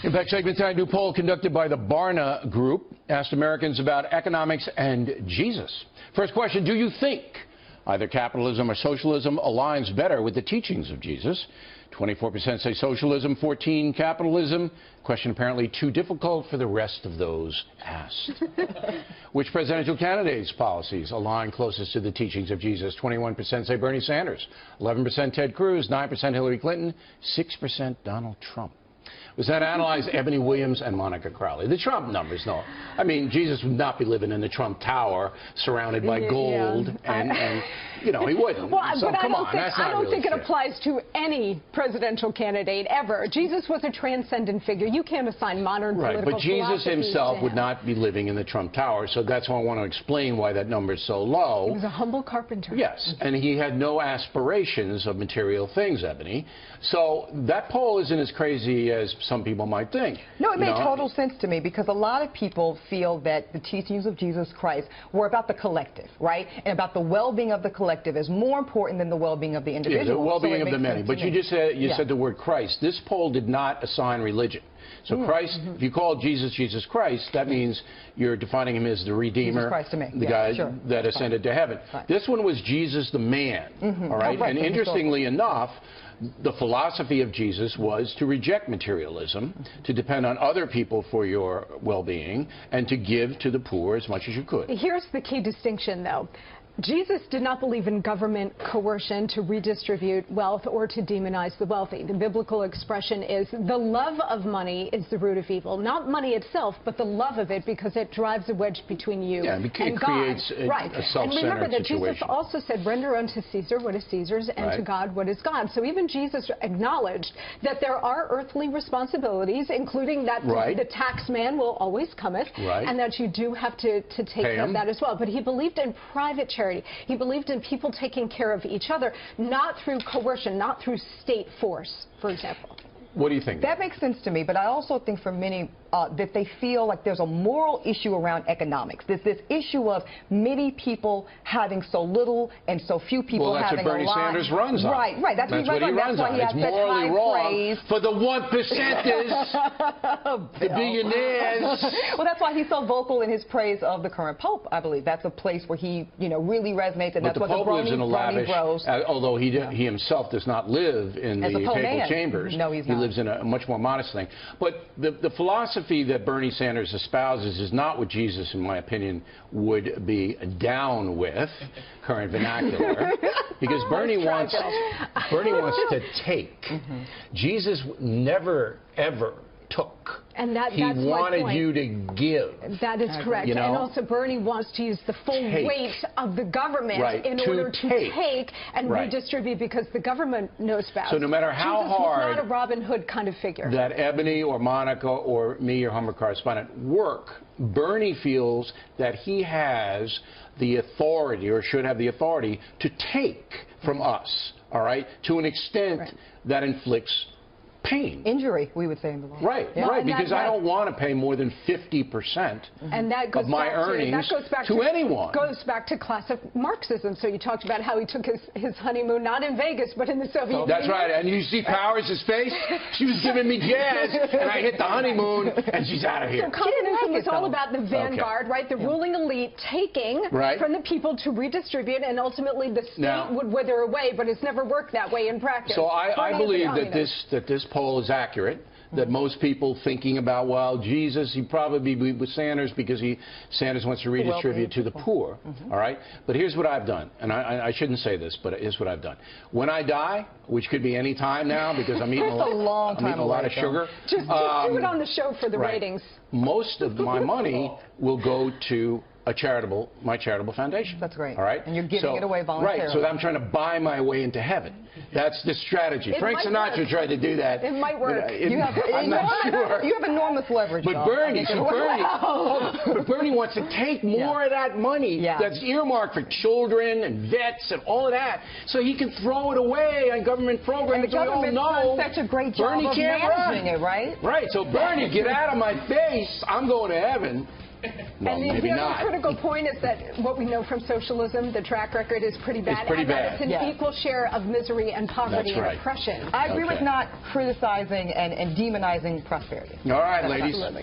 Impact segment tonight, a new poll conducted by the Barna Group asked Americans about economics and Jesus. First question, do you think either capitalism or socialism aligns better with the teachings of Jesus? 24% say socialism, 14% capitalism. Question apparently too difficult for the rest of those asked. Which presidential candidate's policies align closest to the teachings of Jesus? 21% say Bernie Sanders, 11% Ted Cruz, 9% Hillary Clinton, 6% Donald Trump. Was that analyzed Ebony Williams and Monica Crowley? The Trump numbers, no. I mean, Jesus would not be living in the Trump Tower surrounded by gold, and you know, he wouldn't. Well, so but come on, I don't think it applies to any presidential candidate ever. Jesus was a transcendent figure. You can't assign modern political but Jesus himself would not be living in the Trump Tower, so that's why I want to explain why that number is so low. He was a humble carpenter. Yes, and he had no aspirations of material things, Ebony. So that poll isn't as crazy as some people might think. No, it made total sense to me, because a lot of people feel that the teachings of Jesus Christ were about the collective, right? And about the well-being of the collective is more important than the well-being of the individual. Yeah, the well-being of the many. But you just said, said the word Christ. This poll did not assign religion. So Christ, if you call Jesus Jesus Christ, that means you're defining him as the Redeemer, the guy that ascended to heaven. This one was Jesus the man, all right? And interestingly enough, the philosophy of Jesus was to reject materialism, to depend on other people for your well-being, and to give to the poor as much as you could. Here's the key distinction, though. Jesus did not believe in government coercion to redistribute wealth or to demonize the wealthy. The biblical expression is the love of money is the root of evil. Not money itself, but the love of it, because it drives a wedge between you and God. It creates a self-centered situation. And remember that Jesus also said, render unto Caesar what is Caesar's, and to God what is God's. So even Jesus acknowledged that there are earthly responsibilities, including that the tax man will always cometh, and that you do have to take care of that as well. But he believed in private charity. He believed in people taking care of each other, not through coercion, not through state force, for example. What do you think? That makes sense to me, but I also think for many that they feel like there's a moral issue around economics. There's this issue of many people having so little and so few people having a lot. Well, that's what Bernie Sanders runs on. Right. That's what he runs on. It's morally wrong for the 1%ers, the billionaires. Well, that's why he's so vocal in his praise of the current Pope, I believe. That's a place where he, really resonates, and that's what the Pope lives in a lavish, although he himself does not live in the papal chambers. No, he's not. He lives in a much more modest thing. But the philosophy that Bernie Sanders espouses is not what Jesus, in my opinion, would be down with, current vernacular, because Bernie wants to take. Jesus never, ever took. And he wanted you to give. That is correct. And also Bernie wants to use the full weight of the government in order to take and redistribute, because the government knows best. So no matter how hard, not a Robin Hood kind of figure, that Ebony or Monica or me, your Humber correspondent, work, Bernie feels that he has the authority, or should have the authority, to take from us, all right, to an extent that inflicts pain. Injury, we would say in the law. Right, because I don't want to pay more than 50% of my earnings to anyone. Goes back to classic Marxism. So you talked about how he took his honeymoon not in Vegas, but in the Soviet Union. That's right, and you see Powers' face? She was giving me jazz, and I hit the honeymoon, and she's out of here. So communism was all about the vanguard, the ruling elite taking from the people to redistribute, and ultimately the state would wither away, but it's never worked that way in practice. So I believe that this poll is accurate, that most people thinking about, well, Jesus, he'd probably be with Sanders because Sanders wants to redistribute to the poor, all right? But here's what I've done, and I shouldn't say this, but here's what I've done. When I die, which could be any time now because I'm eating a lot of sugar. Just do it on the show for the ratings. Most of my money will go to my charitable foundation. That's great. All right? And you're giving it away voluntarily. Right, so I'm trying to buy my way into heaven. That's the strategy. Frank Sinatra tried to do that. It might work. I'm not sure. You have enormous leverage. But Bernie wants to take more of that money that's earmarked for children and vets and all of that, so he can throw it away on government programs. And the government does such a great job of managing it, right? Right, so Bernie, get out of my face. I'm going to heaven. Well, and maybe the not. other critical point is that what we know from socialism, the track record is pretty bad. It's pretty bad. It's an equal share of misery and poverty and oppression. I agree with not criticizing and demonizing prosperity. All right, ladies. Absolutely.